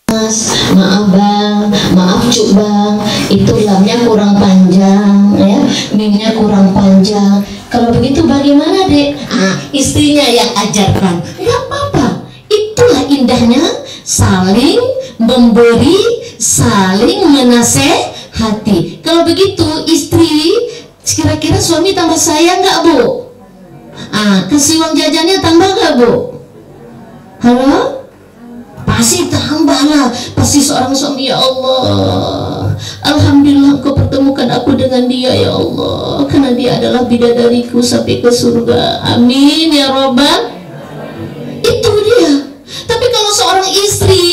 Mas, maaf bang, maaf cuk bang, itu lamnya kurang panjang ya, mimnya kurang panjang. Kalau begitu bagaimana dek? Istrinya yang ajarkan. Nggak apa-apa, itulah indahnya saling memberi, saling menasehati. Kalau begitu istri, kira-kira suami tambah sayang nggak bu? Kasih uang jajannya tambah nggak bu? Halo? Pasti tambah lah. Pasti seorang suami, ya Allah, alhamdulillah Engkau pertemukan aku dengan dia ya Allah, karena dia adalah bidadariku sampai ke surga. Amin ya robbal. Itu dia. Tapi kalau seorang istri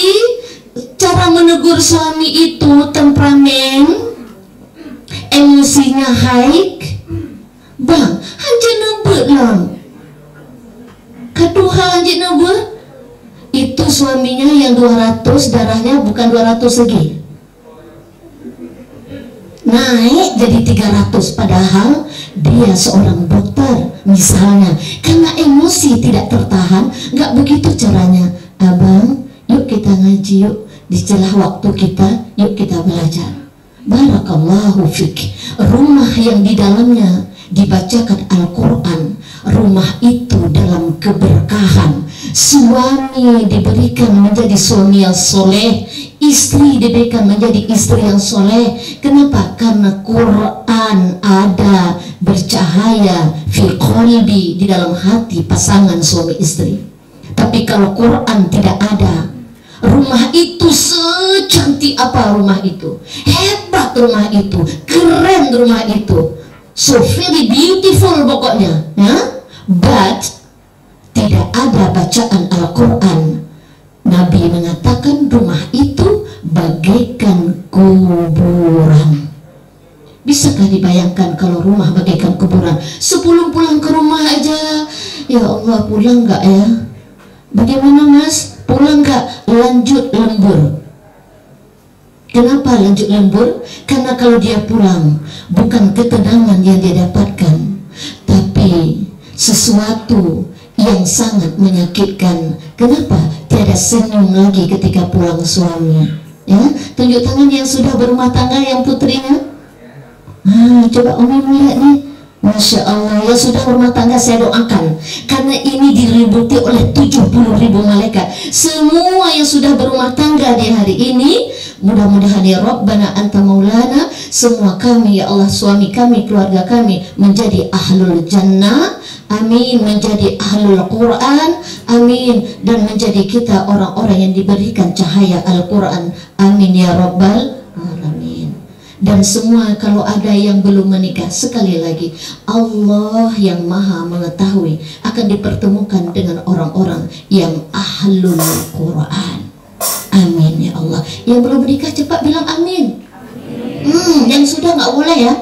cara menegur suami itu temperamen, emosinya haik, bang, hanya nebut lang kaduha hanya nebut. Itu suaminya yang 200, darahnya bukan 200 lagi, naik jadi 300, padahal dia seorang dokter misalnya. Karena emosi tidak tertahan, nggak begitu caranya. Abang, yuk kita ngaji yuk, di celah waktu kita, yuk kita belajar. Barakallahu fik. Rumah yang di dalamnya dibacakan Al-Quran, rumah itu dalam keberkahan. Suami diberikan menjadi suami yang soleh, istri diberikan menjadi istri yang soleh. Kenapa? Karena Quran ada bercahaya fi qalbi, di dalam hati pasangan suami istri. Tapi kalau Quran tidak ada, rumah itu secantik apa rumah itu, hebat rumah itu, keren rumah itu, so very beautiful pokoknya ya, but tidak ada bacaan Al-Quran. Nabi mengatakan rumah itu bagaikan kuburan. Bisakah dibayangkan kalau rumah bagaikan kuburan? Sebelum pulang ke rumah aja, ya Allah, pulang nggak ya? Bagaimana mas? Pulang nggak? Lanjut lembur. Kenapa lanjut lembur? Karena kalau dia pulang, bukan ketenangan yang dia dapatkan, tapi sesuatu yang sangat menyakitkan. Kenapa? Tiada senyum lagi ketika pulang suami. Ya, tunjuk tangan yang sudah berumah tangga, yang putrinya. Coba Umi melihat nih. Masya Allah, yang sudah berumah tangga saya doakan, karena ini diributi oleh 70.000 malaikat. Semua yang sudah berumah tangga di hari ini, mudah-mudahan ya Rabbana anta maulana, semua kami ya Allah, suami kami, keluarga kami menjadi ahlul jannah, amin, menjadi ahlul Quran, amin, dan menjadi kita orang-orang yang diberikan cahaya Al-Quran, amin ya Rabbal alamin. Dan semua kalau ada yang belum menikah, sekali lagi, Allah yang maha mengetahui akan dipertemukan dengan orang-orang yang ahlul Quran, amin ya Allah. Yang belum menikah cepat bilang amin. Yang sudah nggak boleh ya.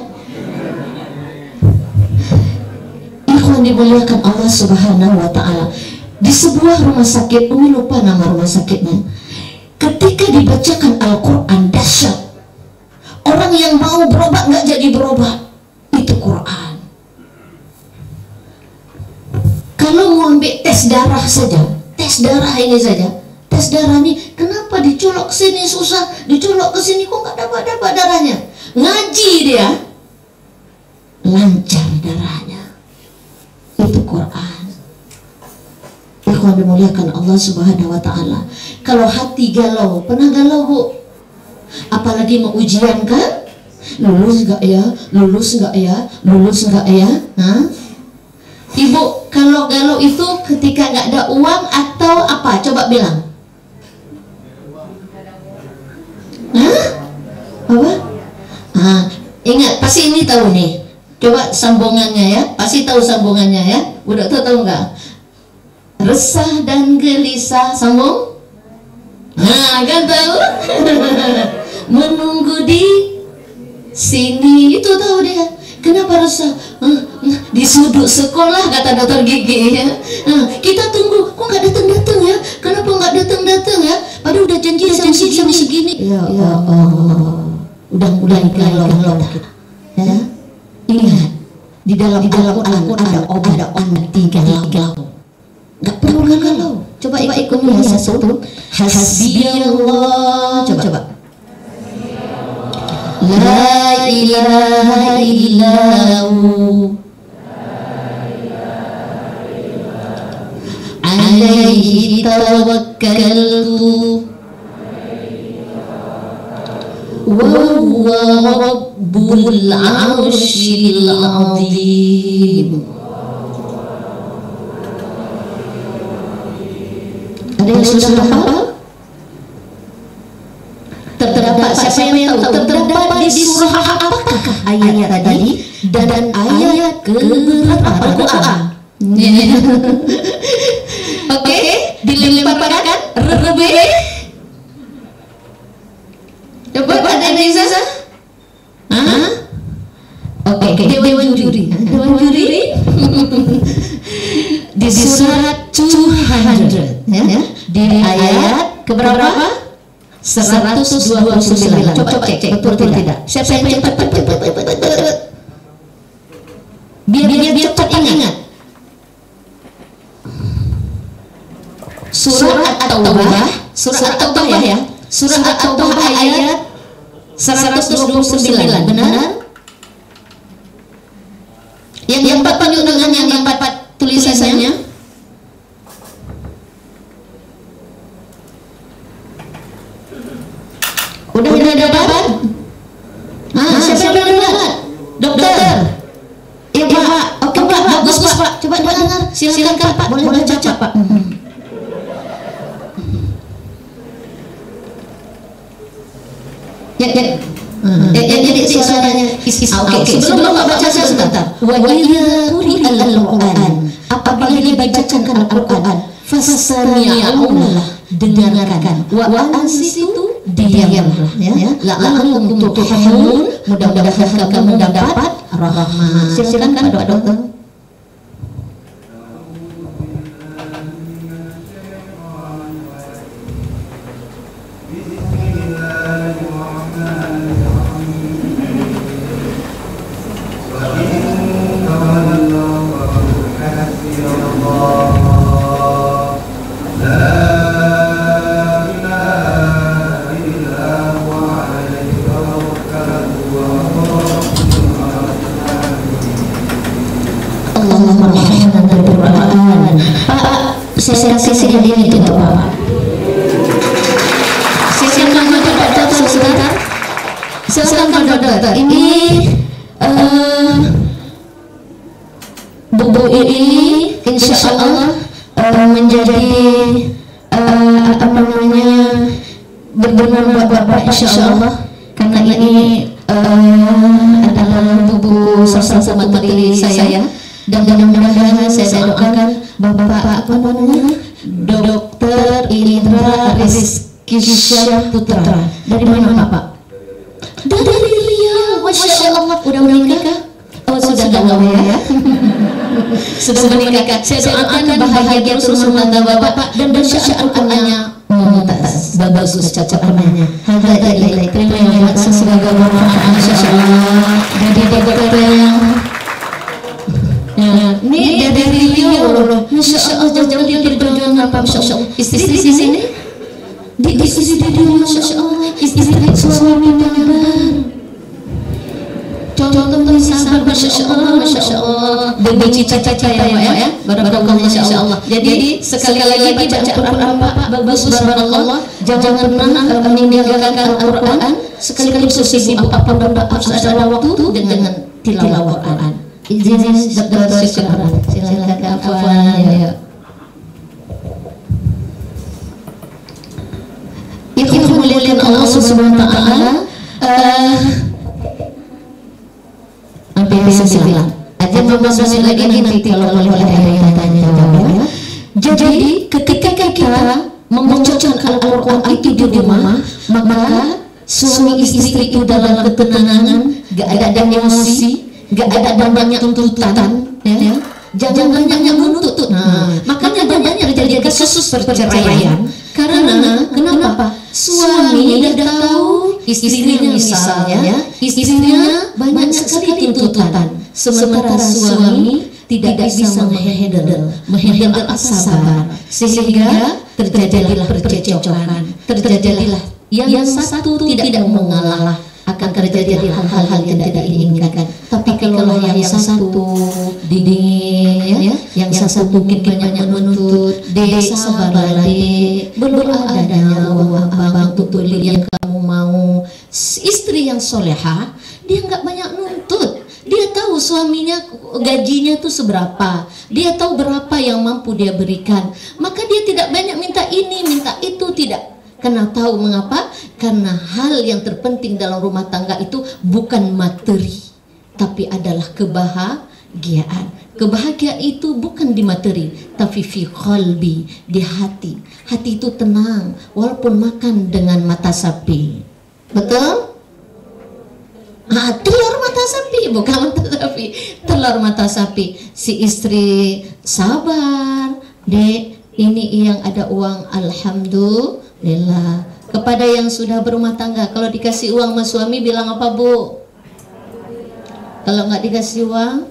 Ikhwan dimuliakan Allah subhanahu wa ta'ala. Di sebuah rumah sakit, Umi lupa nama rumah sakitnya, ketika dibacakan Al-Quran, dahsyat. Orang yang mau berobat nggak jadi berobat, itu Quran. Kalau mau ambil tes darah saja, tes darah ini saja, tes darah ini kenapa dicolok ke sini susah, dicolok ke sini kok nggak dapat darahnya. Ngaji dia, lancar darahnya. Itu Quran. Ikhwan dimuliakan Allah subhanahu wa ta'ala. Kalau hati galau, pernah galau bu? Apalagi mau ujian kan? Lulus nggak ya? Lulus nggak ya? Lulus nggak ya? Ibu, kalau galau itu ketika nggak ada uang atau apa? Coba bilang. Apa? Ingat, pasti ini tahu nih. Coba sambungannya ya. Pasti tahu sambungannya ya. Udah tahu nggak? Resah dan gelisah, sambung. Kan tahu? Menunggu di sini, itu tahu dia. Kenapa resah? Di sudut sekolah kata dokter gigi ya. Kita tunggu, kok nggak datang ya? Kenapa nggak datang ya? Padahal udah janji jam segini. Ya Allah, udah mulai galau kita. Ya, ingat di dalam Al-Quran ada obat anti galau. Nggak perlu galau. Coba Coba ikut ya satu. Hasbiyallah. Coba. La ilaha illahu alaihi tawakkaltu wa huwa rabbul arsyil azim. Ada yang sudah hafal? Terdapat siapa yang tahu terdapat di surah apakah ayat tadi dan ayat keberapa Al-Quran? Oke, dilemparkan lebih. Coba ada yang bisa? Oke, Dewan Juri. Di surat 200 ya, di ayat keberapa? 129. Coba cek betul tidak? Siapa yang cepat? Biar cepat ingat. Surat At-Taubah ya. Surat At-Taubah ayat 129. Benar? Yang empat tunjuk dengan yang empat tulisannya. Udah dapat? Siapa yang dapat? Dokter. Iya Pak. Oke Pak, bagus Pak. Coba dengar. Silakan Pak. Boleh baca Pak. Jadi suaranya. Oke. Sebelum baca sebentar. Wa idza quri'al Qur'an, apabila dibacakan Al-Qur'an, fasami'ulah, dengarkan. Wa ansitu, diamlah ya. La'allakum turhamun, mudah-mudahan kamu dapat rahmat. Silakan Pak Dokter. Saya sisi ini tidak apa-apa. Sisi mana Dokter sebentar. Silakan Dokter. Ini buku ini insya Allah menjadi apa namanya berguna buat Bapak insya Allah, karena ini adalah buku sama materi saya. Dan mudah-mudahan saya doakan Bapak apa namanya Dokter Indra Rizky Putra. Dari mana Pak? Dari Riau. Masya Allah. Udah menikah? Oh sudah lama ya. Sudah menikah. Saya doakan bahagia terus rumah tangga Bapak dan bacaan Al-Qur'annya mumtaz. Bagus cacatannya. Hadirin terima kasih semoga bermanfaat insyaallah. Jadi dokter yang ini dari Riau, Masya Allah, jauh-jauh dia berjuang apa, Masya Allah. Istri di sini, di Riau, Masya Allah. Istri suami menyabar, contoh sabar, Masya Allah. Demi cita-cita ya, barakallah, Masya Allah. Jadi sekali lagi baca Al-Quran Bapak, bagus, barakallah. Jangan pernah meninggalkan Al-Quran. Sekali-kali sibuk apapun harus ada waktu dengan tilawah Al-Quran. Izin Dokter silakan Afwan ya. Yang dimuliakan Allah Subhanahu wa taala, apa bisa bilang? Aja beberapa lagi nanti kalau boleh ada tanya ya. Jadi ketika kita membacakan Al-Qur'an itu di rumah, maka suami istri itu dalam ketenangan, gak ada emosi, gak ada banyak tuntutan, ya. Jangan banyak menuntut. Makanya banyak terjadi kasus perceraian. Karena kenapa? Suami tidak tahu istrinya misalnya, istrinya banyak sekali tuntutan. Sementara suami tidak bisa menghandle sabar, sehingga terjadilah percekcokan, terjadilah yang satu tidak mau mengalah, akan terjadi hal-hal yang tidak diinginkan. Tapi kalau yang satu dingin, ya, yang satu mungkin banyak menuntut, dek sabarlah dek, belum adanya uang abang untuk beli yang kamu mau. Istri yang soleha, dia nggak banyak nuntut. Dia tahu suaminya gajinya tuh seberapa, dia tahu berapa yang mampu dia berikan, maka dia tidak banyak minta ini, minta itu, tidak. Karena tahu mengapa? Karena hal yang terpenting dalam rumah tangga itu bukan materi, tapi adalah kebahagiaan. Kebahagiaan itu bukan di materi, tapi fi qalbi, di hati. Hati itu tenang walaupun makan dengan mata sapi. Betul? Telur mata sapi, bukan mata sapi, telur mata sapi. Si istri sabar, dek, ini yang ada uang, alhamdulillah. Kepada yang sudah berumah tangga, kalau dikasih uang sama suami bilang apa, Bu? Kalau nggak dikasih uang,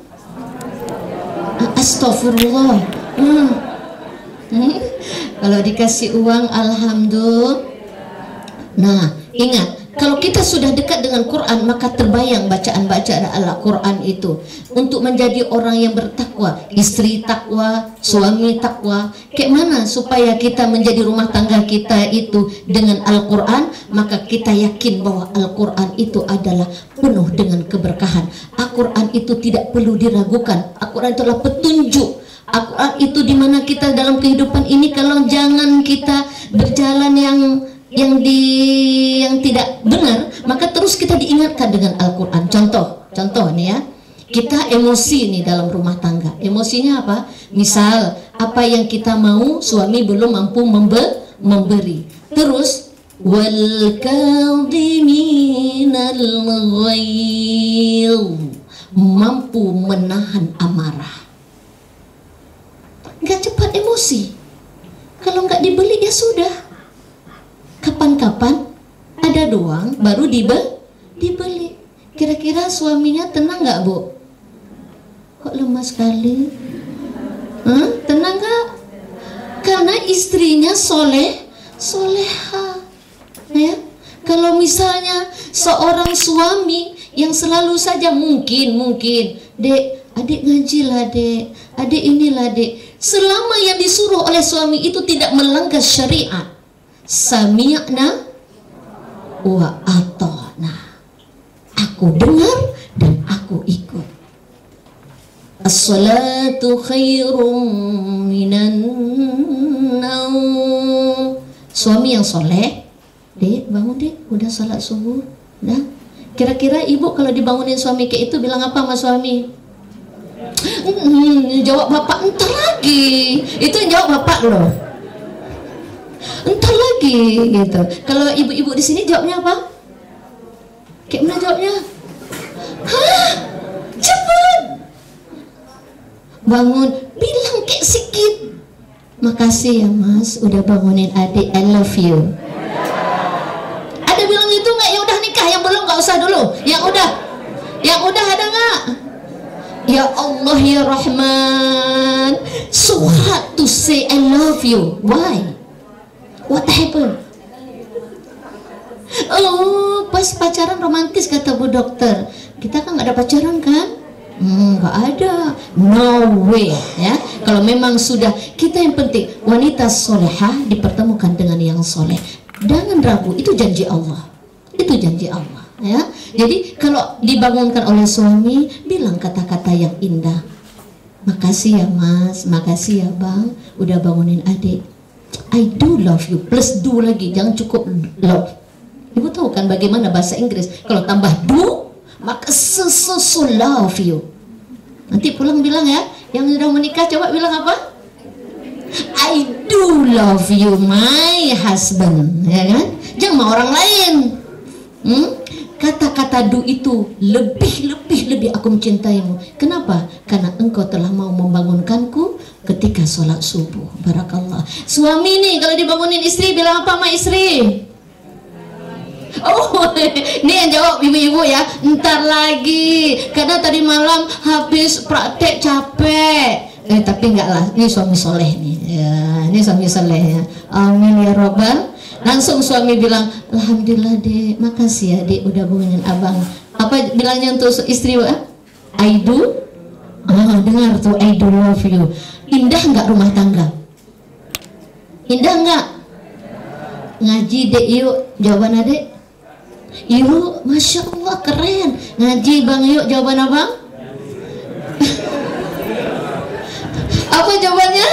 astagfirullah. Kalau dikasih uang, alhamdulillah. Nah, ingat, kalau kita sudah dekat dengan Quran, maka terbayang bacaan-bacaan Al-Quran itu. Untuk menjadi orang yang bertakwa, istri takwa, suami takwa, kayak mana supaya kita menjadi rumah tangga kita itu dengan Al-Quran? Maka kita yakin bahwa Al-Quran itu adalah penuh dengan keberkahan. Al-Quran itu tidak perlu diragukan. Al-Quran itu adalah petunjuk. Al-Quran itu dimana kita dalam kehidupan ini, kalau jangan kita berjalan yang tidak benar, maka terus kita diingatkan dengan Al-Quran. Contoh nih ya, kita emosi nih dalam rumah tangga. Emosinya apa? Misal apa yang kita mau suami belum mampu memberi. Terus wal kadhiminal ghaidh, mampu menahan amarah. Nggak cepat emosi. Kalau nggak dibeli ya sudah. Kapan-kapan ada doang baru dibeli. Kira-kira suaminya tenang nggak, Bu? Kok lemah sekali? Tenang nggak? Karena istrinya soleha. Ya? Kalau misalnya seorang suami yang selalu saja mungkin, dek, adik ngajilah dek, adik inilah dek. Selama yang disuruh oleh suami itu tidak melanggar syariat, sami'na wa ata'na, aku dengar dan aku ikut. As-salatu khairum minan naum. Suami yang soleh, dek bangun dek, udah salat subuh. Dah. Kira-kira ibu kalau dibangunin suami kayak itu bilang apa sama suami? Jawab bapak, entar lagi. Itu yang jawab bapak loh. Entar lagi gitu. Kalau ibu-ibu di sini jawabnya apa? Kayak mana jawabnya? Hah? Cepet. Bangun, bilang kayak sikit. Makasih ya mas, udah bangunin adik. I love you. Ada bilang itu nggak? Yang udah nikah, yang belum nggak usah dulu. Yang udah ada nggak? Ya Allah ya Rahman, so hard to say I love you. Why? What happened? Oh, pas pacaran romantis kata Bu Dokter. Kita kan nggak ada pacaran kan? Nggak ada. No way ya. Kalau memang sudah, kita yang penting wanita solehah dipertemukan dengan yang soleh. Jangan ragu, itu janji Allah. Itu janji Allah ya. Jadi kalau dibangunkan oleh suami, bilang kata-kata yang indah. Makasih ya mas, makasih ya bang, udah bangunin adik. I do love you, plus do lagi, jangan cukup love. Ibu tahu kan bagaimana bahasa Inggris, kalau tambah do, maka so love you. Nanti pulang bilang ya, yang sudah menikah coba bilang apa? I do love you my husband, ya kan? Jangan sama orang lain. Kata-kata do itu lebih aku mencintaimu. Kenapa? Karena engkau telah mau membangunkanku ketika sholat subuh. Barakallah. Suami nih kalau dibangunin istri bilang apa sama istri? Oh, Ini yang jawab ibu-ibu ya, ntar lagi karena tadi malam habis praktek capek. Tapi enggak lah, ini suami soleh nih ya, ini suami soleh ya. Amin ya robbal. Langsung suami bilang, alhamdulillah dek, makasih ya dek udah hubungin abang. Apa bilangnya untuk istri? I do. Dengar tuh, I do love you. Indah nggak rumah tangga? Indah nggak? Ngaji dek yuk, jawaban adek. Yuk, masya Allah keren. Ngaji bang yuk, jawaban abang. Apa jawabannya?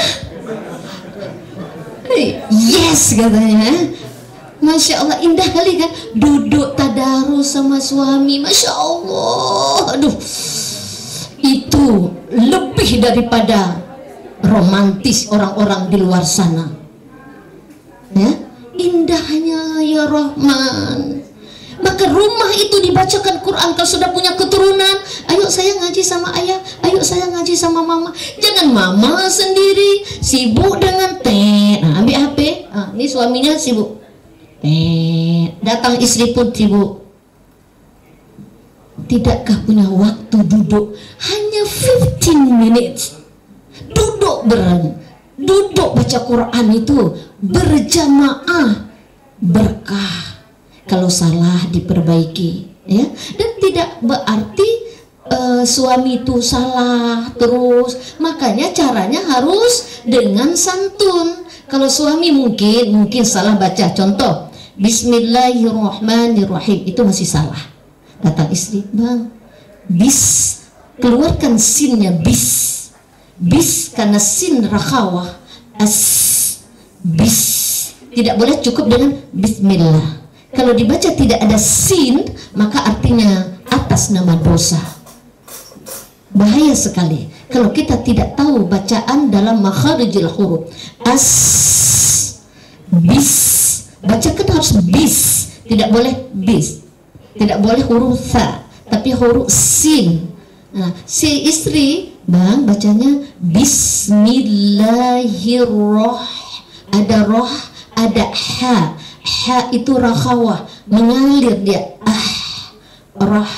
Yes katanya. Masya Allah, indah kali kan. Duduk tadarus sama suami, masya Allah. Aduh, itu lebih daripada romantis orang-orang di luar sana ya. Indahnya ya Rahman. Maka rumah itu dibacakan Quran. Kalau sudah punya keturunan, ayo saya ngaji sama ayah, ayo saya ngaji sama mama. Jangan mama sendiri sibuk dengan nah, ambil HP. Ini suaminya sibuk. Datang istri pun sibuk. Tidakkah punya waktu duduk hanya 15 minutes? Duduk duduk baca Quran itu berjamaah, berkah. Kalau salah diperbaiki ya. Dan tidak berarti suami itu salah terus. Makanya caranya harus dengan santun. Kalau suami mungkin salah baca, contoh Bismillahirrahmanirrahim, itu masih salah. Kata istri, bang, keluarkan sinnya, bis karena sin rakhawah, tidak boleh cukup dengan bismillah. Kalau dibaca tidak ada sin, maka artinya atas nama dosa. Bahaya sekali kalau kita tidak tahu bacaan dalam makharijul huruf. Bacakan harus bis, tidak boleh bis, tidak boleh huruf sa, tapi huruf sin. Nah, si istri, bang, bacanya Bismillahirrahmanirrahim. Ada roh, ada ha. Ha itu rakhawah, mengalir dia. Rah.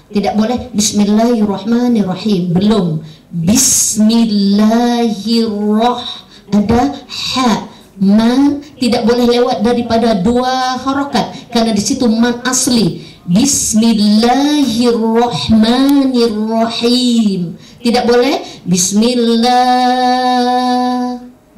Tidak boleh Bismillahirrahmanirrahim, belum. Bismillahirrahmanirrahim. Ada ha. Man tidak boleh lewat daripada 2 harokat karena di situ man asli. Bismillahirrahmanirrahim. Tidak boleh Bismillah.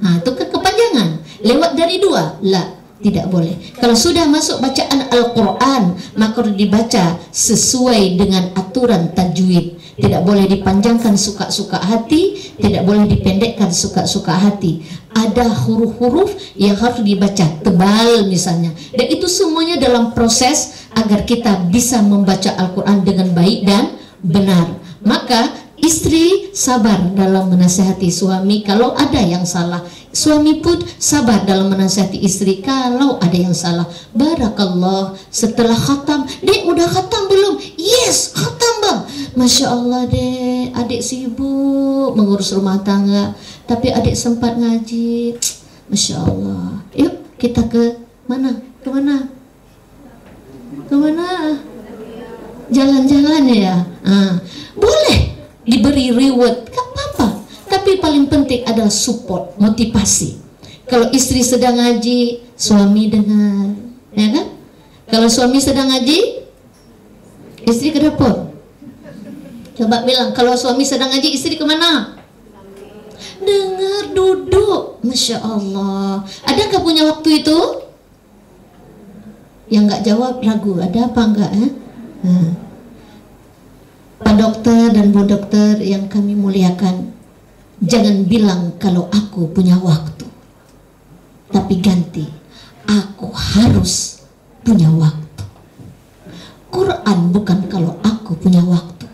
Nah, itu kepanjangan. Lewat dari 2, la, tidak boleh. Kalau sudah masuk bacaan Al-Quran, maka dibaca sesuai dengan aturan tajwid. Tidak boleh dipanjangkan suka-suka hati, tidak boleh dipendekkan suka-suka hati. Ada huruf-huruf yang harus dibaca tebal misalnya. Dan itu semuanya dalam proses agar kita bisa membaca Al-Quran dengan baik dan benar. Maka istri sabar dalam menasihati suami kalau ada yang salah. Suami pun sabar dalam menasihati istri kalau ada yang salah. Barakallah, setelah khatam, dek udah khatam belum? Yes, khatam bang. Masya Allah dek, adik sibuk mengurus rumah tangga, tapi adik sempat ngaji. Masya Allah. Yuk kita ke mana? Kemana? Jalan-jalan ya. Boleh diberi reward, gak apa-apa. Tapi paling penting adalah support, motivasi. Kalau istri sedang ngaji, suami dengar, ya kan? Kalau suami sedang ngaji, istri ke dapur. Coba bilang, kalau suami sedang ngaji, istri kemana? Dengar, duduk. Masya Allah. Adakah punya waktu itu? Yang nggak jawab ragu, ada apa enggak ya? Pak dokter dan bu dokter yang kami muliakan, jangan bilang kalau aku punya waktu, tapi ganti, aku harus punya waktu. Quran bukan kalau aku punya waktu,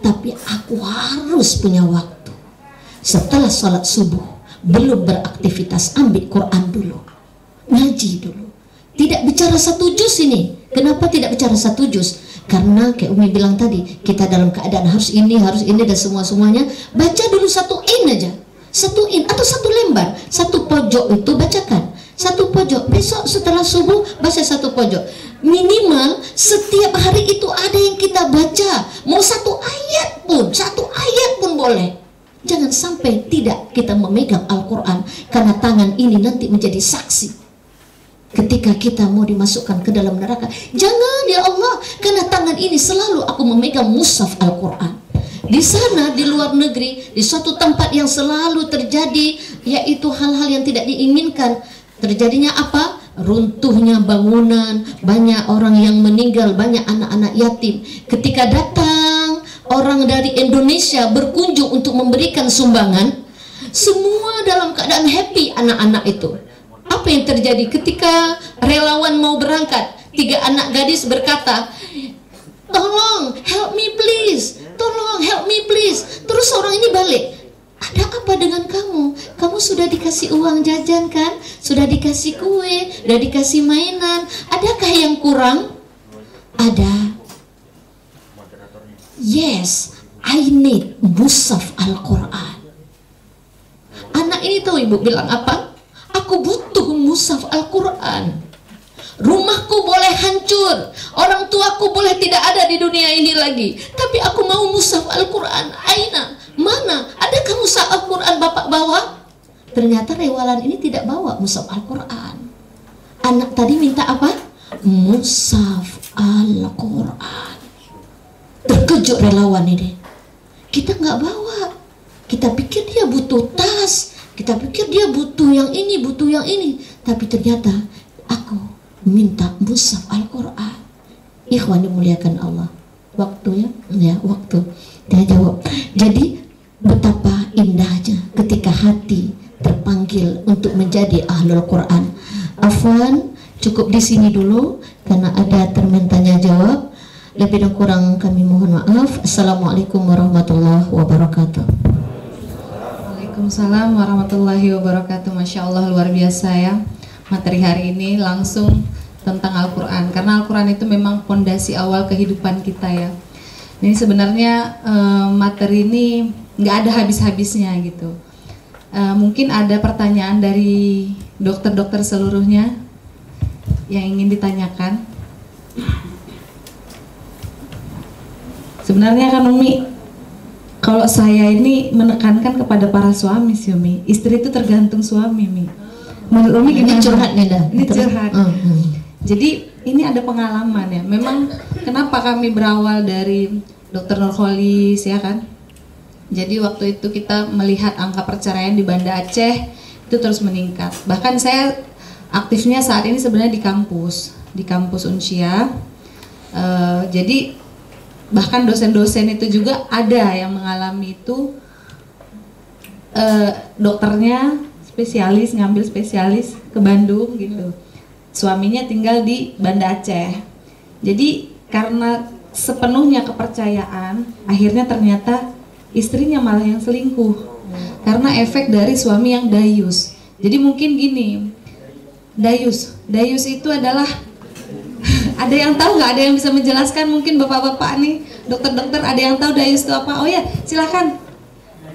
tapi aku harus punya waktu. Setelah sholat subuh, belum beraktivitas, ambil Quran dulu, ngaji dulu. Tidak bicara 1 juz ini. Kenapa tidak bicara 1 juz? Karena kayak Umi bilang tadi, kita dalam keadaan harus ini dan semuanya. Baca dulu 1 in aja, 1 in atau 1 lembar, 1 pojok itu bacakan. satu pojok, besok setelah subuh baca satu pojok. Minimal setiap hari itu ada yang kita baca, mau satu ayat pun boleh. Jangan sampai tidak kita memegang Al-Quran, karena tangan ini nanti menjadi saksi ketika kita mau dimasukkan ke dalam neraka. Jangan ya Allah, karena tangan ini selalu aku memegang mushaf Al-Quran. Di sana, di luar negeri, di suatu tempat yang selalu terjadi, yaitu hal-hal yang tidak diinginkan. Terjadinya apa? Runtuhnya bangunan, banyak orang yang meninggal, banyak anak-anak yatim. Ketika datang orang dari Indonesia berkunjung untuk memberikan sumbangan, semua dalam keadaan happy anak-anak itu. Apa yang terjadi ketika relawan mau berangkat? 3 anak gadis berkata, tolong help me please, tolong help me please. Terus orang ini balik, ada apa dengan kamu? Kamu sudah dikasih uang jajan kan? Sudah dikasih kue, sudah dikasih mainan. Adakah yang kurang? Ada. Yes, I need mushaf Al-Quran. Anak ini tahu ibu bilang apa? Aku butuh mushaf Al-Quran. Rumahku boleh hancur, orang tuaku boleh tidak ada di dunia ini lagi, tapi aku mau mushaf Al-Quran. Aina, mana? Adakah mushaf Al-Quran bapak bawa? Ternyata rewalan ini tidak bawa mushaf Al-Quran. Anak tadi minta apa? Mushaf Al-Quran. Terkejut relawan ini. Kita nggak bawa. Kita pikir dia butuh tas, kita pikir dia butuh yang ini, butuh yang ini. Tapi ternyata aku minta mushaf Al-Quran. Ikhwan dimuliakan Allah. Waktu ya waktu. Dia jawab. Jadi betapa indahnya ketika hati terpanggil untuk menjadi ahlul Quran. Afwan, cukup di sini dulu karena ada termen tanya jawab. Lebih dan kurang kami mohon maaf. Assalamualaikum warahmatullahi wabarakatuh. Waalaikumsalam warahmatullahi wabarakatuh. Masya Allah, luar biasa ya materi hari ini, langsung tentang Al-Quran, karena Al-Quran itu memang fondasi awal kehidupan kita ya. Ini sebenarnya materi ini nggak ada habis-habisnya gitu. Mungkin ada pertanyaan dari dokter-dokter seluruhnya yang ingin ditanyakan. Sebenarnya kan Umi, kalau saya ini menekankan kepada para suami sih Umi, istri itu tergantung suami Mi. Menurut Umi gimana? Ini curhat nih dah. Ini curhat. Jadi ini ada pengalaman ya. Memang kenapa kami berawal dari Dr. Nurholis ya kan. Jadi waktu itu kita melihat angka perceraian di Banda Aceh itu terus meningkat. Bahkan saya aktifnya saat ini sebenarnya di kampus Unsia. Jadi bahkan dosen-dosen itu juga ada yang mengalami itu, dokternya spesialis, ngambil spesialis ke Bandung gitu, suaminya tinggal di Banda Aceh. Jadi karena sepenuhnya kepercayaan, akhirnya ternyata istrinya malah yang selingkuh karena efek dari suami yang dayus. Jadi mungkin gini, dayus itu adalah ada yang tahu nggak? Ada yang bisa menjelaskan? Mungkin bapak-bapak nih, dokter-dokter, ada yang tahu dayus itu apa? Oh ya, silakan.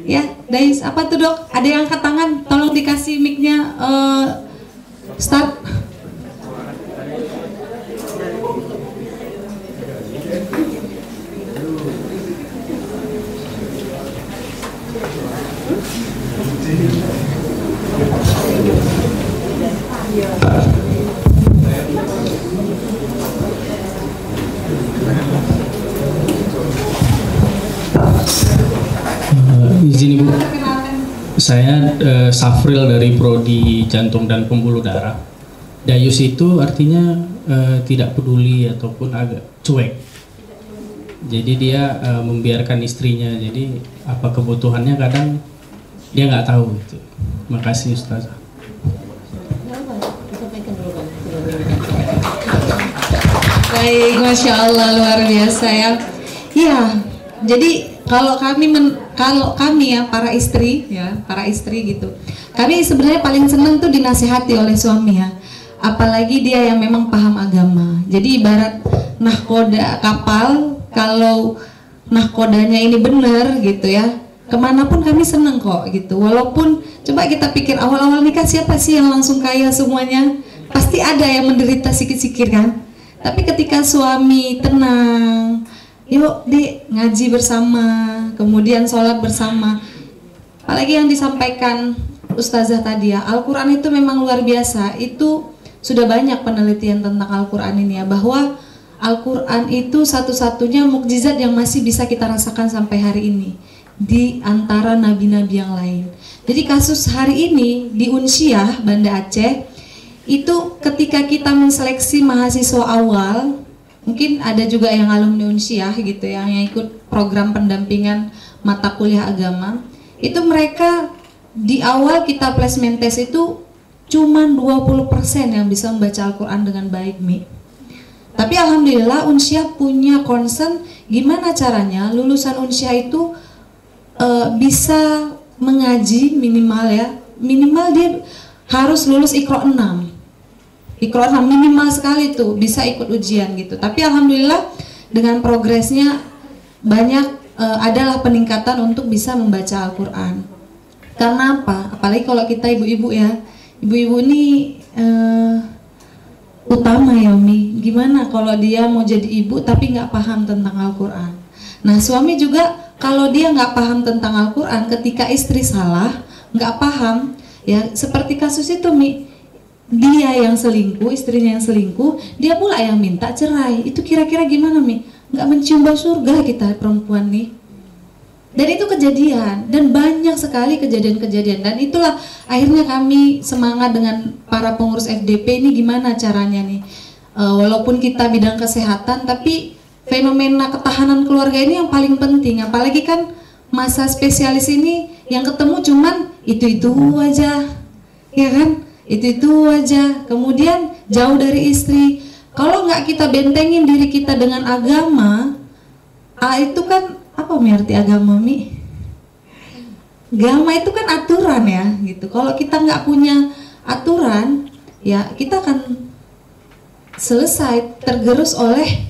Ya, dayus apa tuh dok? Ada yang angkat tangan? Tolong dikasih mic-nya. Start. Izin Ibu, saya Safril dari Prodi Jantung dan Pembuluh Darah. Dayus itu artinya tidak peduli ataupun agak cuek. Jadi dia membiarkan istrinya. Jadi apa kebutuhannya kadang dia nggak tahu itu. Makasih Ustazah. Baik, Masya Allah, luar biasa ya. Ya, jadi kalau kami ya para istri gitu, kami sebenarnya paling senang tuh dinasehati oleh suami ya, apalagi dia yang memang paham agama. Jadi ibarat nahkoda kapal, kalau nahkodanya ini benar gitu ya, kemanapun kami seneng kok gitu. Walaupun coba kita pikir awal-awal nikah siapa sih yang langsung kaya semuanya? Pasti ada yang menderita sikit-sikit kan. Tapi ketika suami tenang, yuk dek ngaji bersama, kemudian sholat bersama. Apalagi yang disampaikan Ustazah tadi ya, Al-Quran itu memang luar biasa. Itu sudah banyak penelitian tentang Al-Quran ini ya, bahwa Al-Quran itu satu-satunya mukjizat yang masih bisa kita rasakan sampai hari ini di antara nabi-nabi yang lain. Jadi kasus hari ini di Unsyah, Banda Aceh, itu ketika kita menseleksi mahasiswa awal, mungkin ada juga yang alumni Unsyah gitu yang ikut program pendampingan mata kuliah agama, itu mereka di awal kita placement test itu cuman 20% yang bisa membaca Al-Quran dengan baik, Mi. Tapi alhamdulillah Unsyah punya concern gimana caranya lulusan Unsyah itu bisa mengaji minimal dia harus lulus Iqra 6 minimal sekali tuh bisa ikut ujian gitu. Tapi alhamdulillah dengan progresnya banyak adalah peningkatan untuk bisa membaca Al-Quran. Karena apa? Apalagi kalau kita ibu-ibu ya, ibu-ibu ini utama ya Umi. Gimana kalau dia mau jadi ibu tapi nggak paham tentang Al-Quran? Nah suami juga kalau dia nggak paham tentang Al-Quran, ketika istri salah, nggak paham, ya seperti kasus itu Mi, dia yang selingkuh, istrinya yang selingkuh, dia pula yang minta cerai. Itu kira-kira gimana Mi? Nggak mencium bau surga kita perempuan nih. Dan itu kejadian, dan banyak sekali kejadian-kejadian. Dan itulah akhirnya kami semangat dengan para pengurus FDP ini gimana caranya nih. Walaupun kita bidang kesehatan, tapi fenomena ketahanan keluarga ini yang paling penting. Apalagi kan masa spesialis ini yang ketemu cuman itu-itu aja, ya kan? Itu-itu aja. Kemudian jauh dari istri. Kalau nggak kita bentengin diri kita dengan agama, itu kan apa arti agama Mi? Agama itu kan aturan ya, gitu. Kalau kita nggak punya aturan, ya kita akan selesai tergerus oleh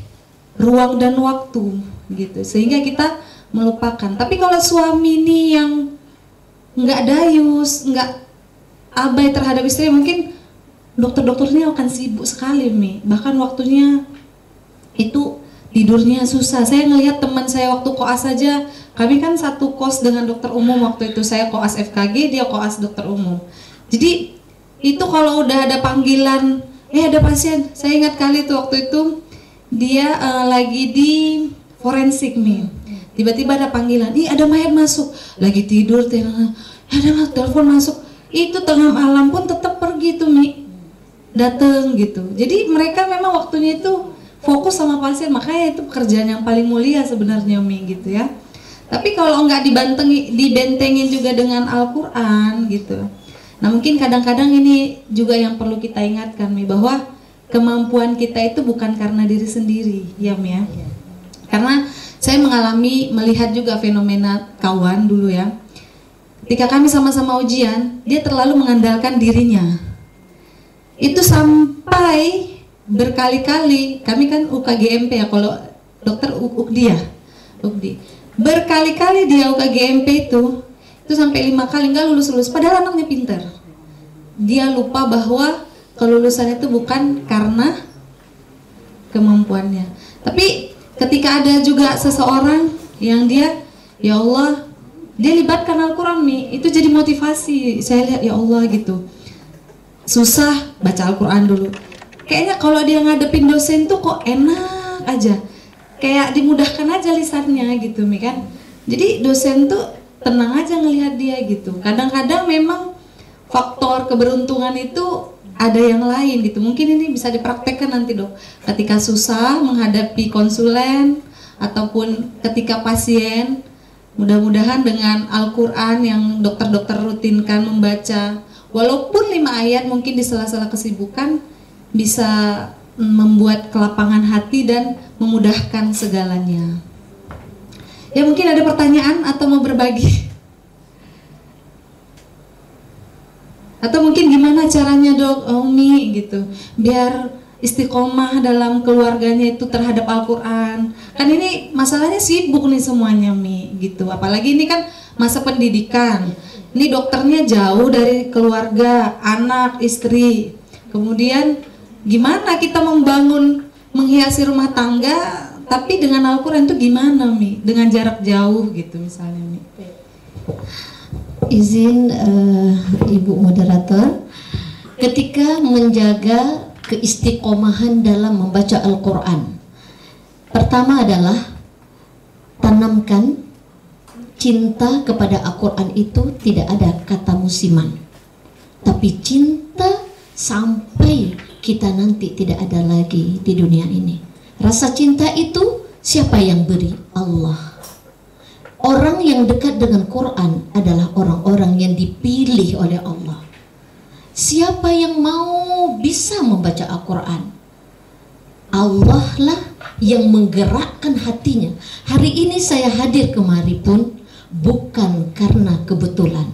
ruang dan waktu, gitu. Sehingga kita melupakan. Tapi kalau suami ini yang nggak dayus, nggak abai terhadap istri, mungkin dokter-dokternya akan sibuk sekali Mi. Bahkan waktunya itu tidurnya susah. Saya ngelihat teman saya waktu koas saja, kami kan satu kos dengan dokter umum waktu itu. Saya koas FKG, dia koas dokter umum. Jadi itu kalau udah ada panggilan, ada pasien. Saya ingat kali tuh waktu itu dia lagi di forensik Mi. Tiba-tiba ada panggilan, ada mayat masuk. Lagi tidur, ada telepon masuk. Itu tengah malam pun tetap pergi tuh Mi, dateng gitu. Jadi mereka memang waktunya itu fokus sama pasien, makanya itu pekerjaan yang paling mulia sebenarnya Mi gitu ya. Tapi kalau nggak dibentengin juga dengan Al-Quran gitu. Nah mungkin kadang-kadang ini juga yang perlu kita ingatkan Mi, bahwa kemampuan kita itu bukan karena diri sendiri ya Mi ya. Karena saya melihat juga fenomena kawan dulu ya. Ketika kami sama-sama ujian, dia terlalu mengandalkan dirinya. Itu sampai berkali-kali, kami kan UKGMP ya, kalau dokter UKDI ya, UKDI. Berkali-kali dia UKGMP itu sampai 5 kali nggak lulus-lulus, padahal anaknya pintar. Dia lupa bahwa kelulusan itu bukan karena kemampuannya. Tapi ketika ada juga seseorang yang dia, ya Allah, dia libatkan Al-Quran Mi, itu jadi motivasi. Saya lihat ya Allah gitu, susah baca Al-Quran dulu. Kayaknya kalau dia ngadepin dosen tuh kok enak aja, kayak dimudahkan aja lisannya gitu Mi kan. Jadi dosen tuh tenang aja ngelihat dia gitu. Kadang-kadang memang faktor keberuntungan itu ada yang lain gitu. Mungkin ini bisa dipraktekkan nanti Dok. Ketika susah menghadapi konsulen ataupun ketika pasien, mudah-mudahan dengan Al-Quran yang dokter-dokter rutinkan membaca, walaupun 5 ayat mungkin di sela-sela kesibukan, bisa membuat kelapangan hati dan memudahkan segalanya. Ya mungkin ada pertanyaan atau mau berbagi? Atau mungkin gimana caranya Dok, Umi gitu, biar istiqomah dalam keluarganya itu terhadap Al-Quran. Kan ini masalahnya sibuk nih semuanya Mi gitu. Apalagi ini kan masa pendidikan. Ini dokternya jauh dari keluarga, anak, istri. Kemudian gimana kita membangun, menghiasi rumah tangga, tapi dengan Al-Quran itu gimana Mi? Dengan jarak jauh gitu misalnya Mi. Izin Ibu Moderator, ketika menjaga keistiqomahan dalam membaca Al-Quran, pertama adalah tanamkan cinta kepada Al-Quran. Itu tidak ada kata musiman, tapi cinta sampai kita nanti tidak ada lagi di dunia ini. Rasa cinta itu siapa yang beri? Allah. Orang yang dekat dengan Quran adalah orang-orang yang dipilih oleh Allah. Siapa yang mau bisa membaca Al-Quran? Allah lah yang menggerakkan hatinya. Hari ini saya hadir kemari pun bukan karena kebetulan.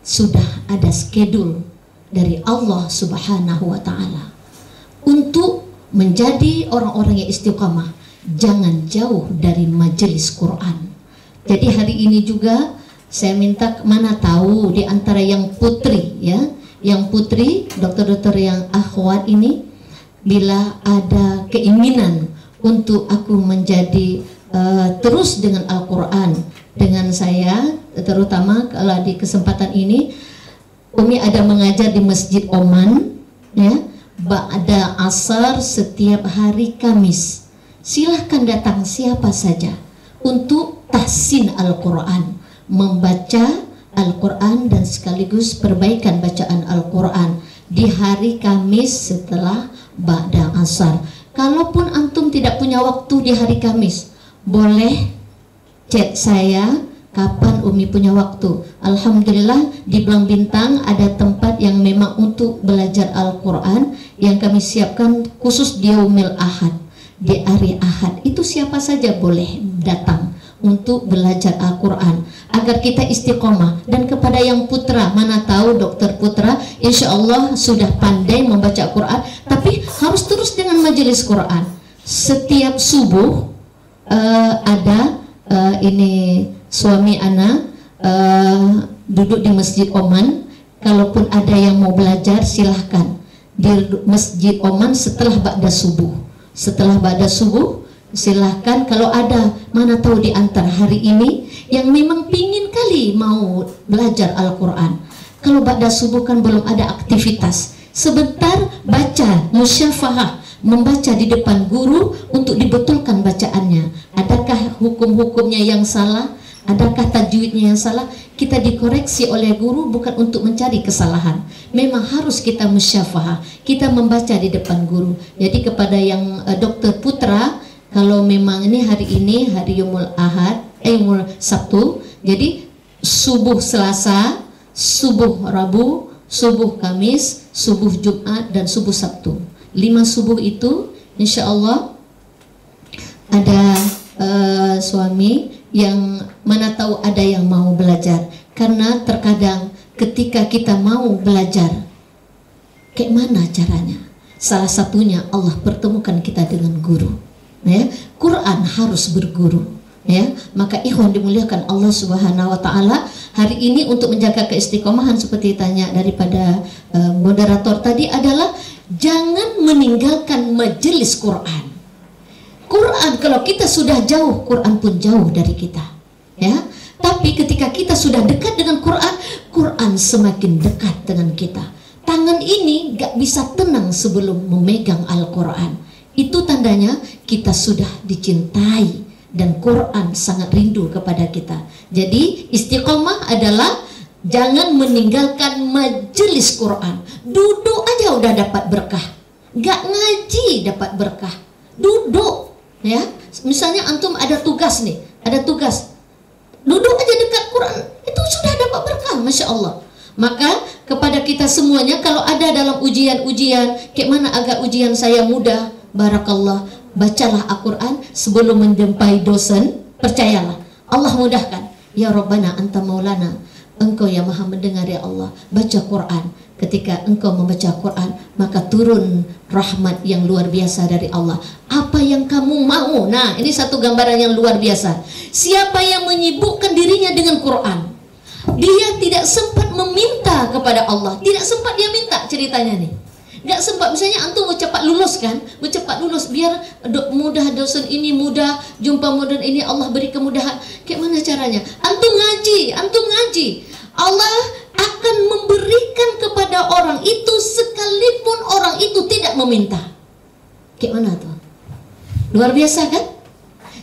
Sudah ada schedule dari Allah Subhanahu wa Ta'ala untuk menjadi orang-orang yang istiqamah. Jangan jauh dari majelis Quran. Jadi hari ini juga saya minta, mana tahu di antara yang putri ya, yang putri, dokter-dokter yang akhwat ini, bila ada keinginan untuk aku menjadi terus dengan Al-Quran dengan saya, terutama kalau di kesempatan ini Umi ada mengajar di Masjid Oman ya, ba'da asar setiap hari Kamis. Silahkan datang siapa saja untuk tahsin Al-Quran, membaca Al-Quran dan sekaligus perbaikan bacaan Al-Quran di hari Kamis setelah ba'da asar. Kalaupun antum tidak punya waktu di hari Kamis, boleh chat saya kapan Umi punya waktu. Alhamdulillah di Belang Bintang ada tempat yang memang untuk belajar Al-Quran yang kami siapkan khusus di Yaumil Ahad, di hari Ahad. Itu siapa saja boleh datang untuk belajar Al-Quran agar kita istiqomah. Dan kepada yang putra, mana tahu dokter putra insya Allah sudah pandai membaca Al-Quran, tapi harus terus dengan majelis Quran. Setiap subuh ada ini suami anak duduk di Masjid Oman. Kalaupun ada yang mau belajar silahkan di Masjid Oman setelah ba'da subuh. Setelah ba'da subuh silahkan. Kalau ada, mana tahu di antara hari ini yang memang pingin kali mau belajar Al-Quran, kalau ba'da subuh kan belum ada aktivitas, sebentar baca musyafahah, membaca di depan guru untuk dibetulkan bacaannya. Adakah hukum-hukumnya yang salah? Adakah tajwidnya yang salah? Kita dikoreksi oleh guru bukan untuk mencari kesalahan. Memang harus kita musyafahah, kita membaca di depan guru. Jadi kepada yang dokter putra, kalau memang ini hari Yaumul Ahad, Yaumul Sabtu, jadi subuh Selasa, subuh Rabu, subuh Kamis, subuh Jumat, dan subuh Sabtu. 5 subuh itu insya Allah ada suami yang mana tahu ada yang mau belajar. Karena terkadang ketika kita mau belajar, kayak mana caranya? Salah satunya Allah pertemukan kita dengan guru. Ya, Quran harus berguru ya. Maka ikhwan dimuliakan Allah Subhanahu wa Ta'ala, hari ini untuk menjaga keistiqomahan seperti tanya daripada moderator tadi adalah jangan meninggalkan majelis Quran. Quran kalau kita sudah jauh, Quran pun jauh dari kita ya. Tapi ketika kita sudah dekat dengan Quran, Quran semakin dekat dengan kita. Tangan ini gak bisa tenang sebelum memegang Al-Quran. Itu tandanya kita sudah dicintai dan Quran sangat rindu kepada kita. Jadi istiqomah adalah jangan meninggalkan majelis Quran. Duduk aja udah dapat berkah. Gak ngaji dapat berkah. Duduk ya. Misalnya antum ada tugas nih, ada tugas. Duduk aja dekat Quran, itu sudah dapat berkah, Masya Allah. Maka kepada kita semuanya, kalau ada dalam ujian-ujian, kayak mana agar ujian saya mudah, barakallah, bacalah Al-Quran sebelum menjumpai dosen. Percayalah, Allah mudahkan. Ya Rabbana anta maulana, engkau yang maha mendengar ya Allah. Baca Quran, ketika engkau membaca Quran, maka turun rahmat yang luar biasa dari Allah. Apa yang kamu mau? Nah, ini satu gambaran yang luar biasa. Siapa yang menyibukkan dirinya dengan Quran, dia tidak sempat meminta kepada Allah. Tidak sempat dia minta, ceritanya nih. Nggak sempat, misalnya antum mau cepat lulus kan, mau cepat lulus biar mudah dosen ini, mudah jumpa modern ini, Allah beri kemudahan. Kayak mana caranya? Antum ngaji. Allah akan memberikan kepada orang itu sekalipun orang itu tidak meminta. Kayak mana tuh? Luar biasa kan?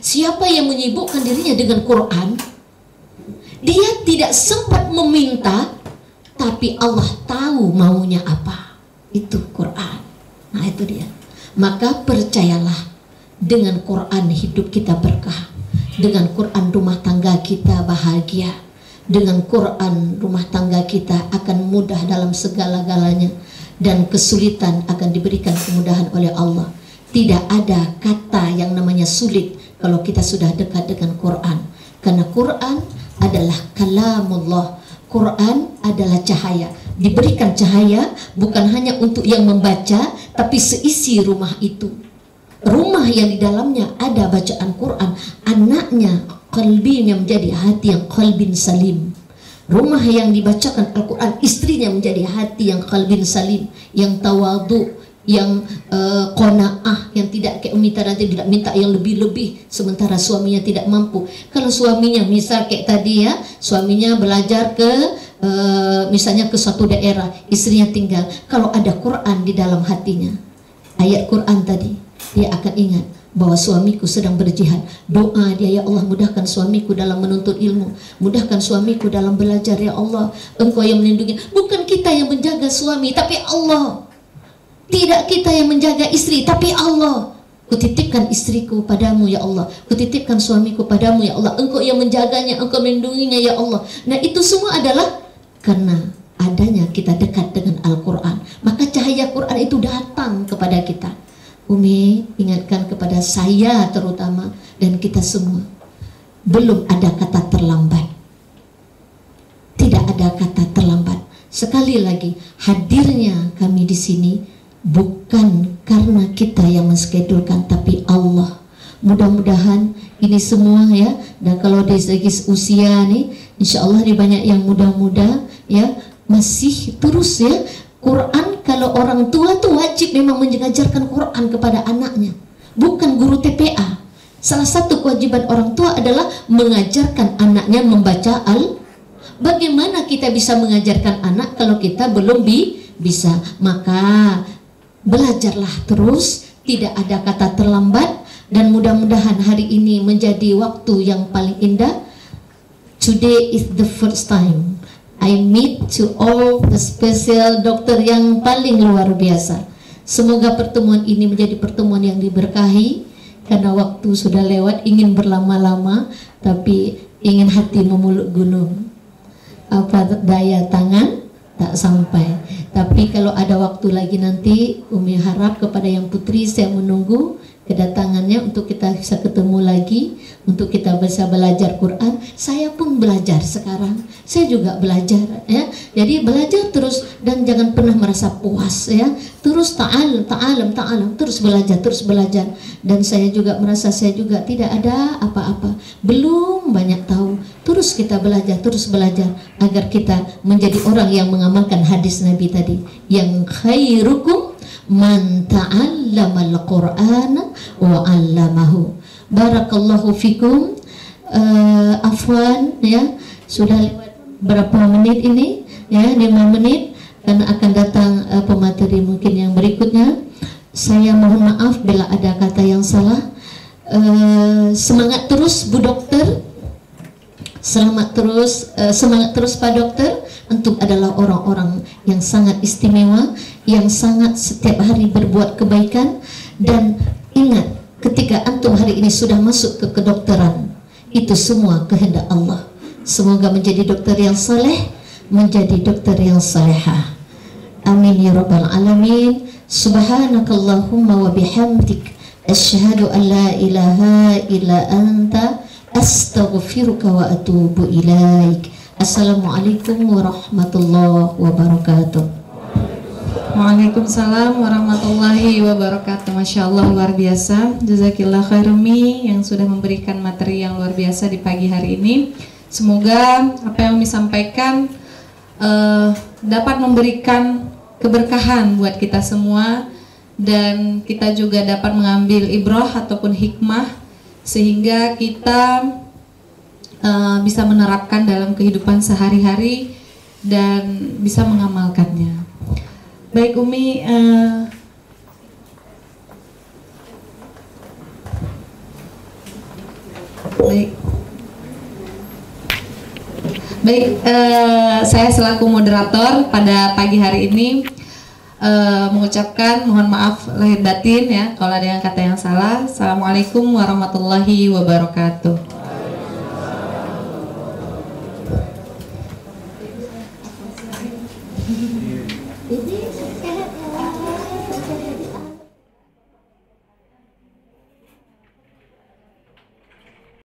Siapa yang menyibukkan dirinya dengan Quran, dia tidak sempat meminta, tapi Allah tahu maunya apa. Itu Quran. Nah, itu dia. Maka percayalah, dengan Quran hidup kita berkah, dengan Quran rumah tangga kita bahagia, dengan Quran rumah tangga kita akan mudah dalam segala-galanya, dan kesulitan akan diberikan kemudahan oleh Allah. Tidak ada kata yang namanya sulit kalau kita sudah dekat dengan Quran, karena Quran adalah kalamullah. Quran adalah cahaya, diberikan cahaya bukan hanya untuk yang membaca, tapi seisi rumah itu. Rumah yang di dalamnya ada bacaan Quran, anaknya qalbinya menjadi hati yang qalbin salim. Rumah yang dibacakan Al-Quran, istrinya menjadi hati yang qalbin salim, yang tawadu, yang qanaah, yang tidak kayak Umi nanti tidak minta yang lebih-lebih sementara suaminya tidak mampu. Kalau suaminya misal kayak tadi ya, suaminya belajar ke misalnya ke suatu daerah, istrinya tinggal, kalau ada Quran di dalam hatinya, ayat Quran tadi, dia akan ingat bahwa suamiku sedang berjihad. Doa dia, ya Allah mudahkan suamiku dalam menuntut ilmu, mudahkan suamiku dalam belajar, ya Allah Engkau yang melindungi. Bukan kita yang menjaga suami, tapi Allah. Tidak kita yang menjaga istri, tapi Allah. Kutitipkan istriku padamu ya Allah, kutitipkan suamiku padamu ya Allah, Engkau yang menjaganya, Engkau melindunginya ya Allah. Nah, itu semua adalah karena adanya kita dekat dengan Al-Quran. Maka cahaya Quran itu datang kepada kita. Umi ingatkan kepada saya terutama, dan kita semua, belum ada kata terlambat. Tidak ada kata terlambat. Sekali lagi, hadirnya kami di sini bukan karena kita yang menskedulkan, tapi Allah. Mudah-mudahan ini semua ya, dan kalau dari segi usia nih, insya Allah banyak yang muda-muda ya, masih terus ya. Quran, kalau orang tua tuh wajib memang mengajarkan Quran kepada anaknya, bukan guru TPA. Salah satu kewajiban orang tua adalah mengajarkan anaknya membaca Bagaimana kita bisa mengajarkan anak kalau kita belum bisa? Maka belajarlah terus, tidak ada kata terlambat, dan mudah-mudahan hari ini menjadi waktu yang paling indah. Today is the first time I meet to all the special dokter yang paling luar biasa. Semoga pertemuan ini menjadi pertemuan yang diberkahi, karena waktu sudah lewat, ingin berlama-lama, tapi ingin hati memuluk gunung. Apa daya tangan tak sampai. Tapi kalau ada waktu lagi nanti, Umi harap kepada yang putri, saya menunggu kedatangannya untuk kita bisa ketemu lagi, untuk kita bisa belajar Quran. Saya pun belajar sekarang, saya juga belajar ya. Jadi belajar terus, dan jangan pernah merasa puas ya. Terus ta'alam, terus belajar. Dan saya juga merasa saya juga tidak ada apa-apa, belum banyak tahu. Terus kita belajar, agar kita menjadi orang yang mengamalkan hadis Nabi tadi, yang khairukum man ta'allamal Qur'ana wa 'allamahu. Barakallahu fikum. Afwan ya, sudah lewat berapa menit ini ya, 5 menit, karena akan datang pemateri mungkin yang berikutnya. Saya mohon maaf bila ada kata yang salah. Semangat terus Bu Dokter, semangat terus Pak Dokter. Antum adalah orang-orang yang sangat istimewa, yang sangat setiap hari berbuat kebaikan. Dan ingat, ketika antum hari ini sudah masuk ke kedokteran, itu semua kehendak Allah. Semoga menjadi dokter yang saleh, menjadi dokter yang salehah. Amin ya rabbal alamin. Subhanakallahumma wa bihamdik, asyhadu an la ilaha illa anta, astaghfiruka wa atubu ilaik. Assalamualaikum warahmatullahi wabarakatuh. Waalaikumsalam warahmatullahi wabarakatuh. Masya Allah, luar biasa. Jazakillah khairumi yang sudah memberikan materi yang luar biasa di pagi hari ini. Semoga apa yang disampaikan dapat memberikan keberkahan buat kita semua, dan kita juga dapat mengambil ibrah ataupun hikmah sehingga kita bisa menerapkan dalam kehidupan sehari-hari dan bisa mengamalkannya. Baik Umi, saya selaku moderator pada pagi hari ini mengucapkan mohon maaf lahir batin ya kalau ada yang kata yang salah. Assalamualaikum warahmatullahi wabarakatuh. Jadi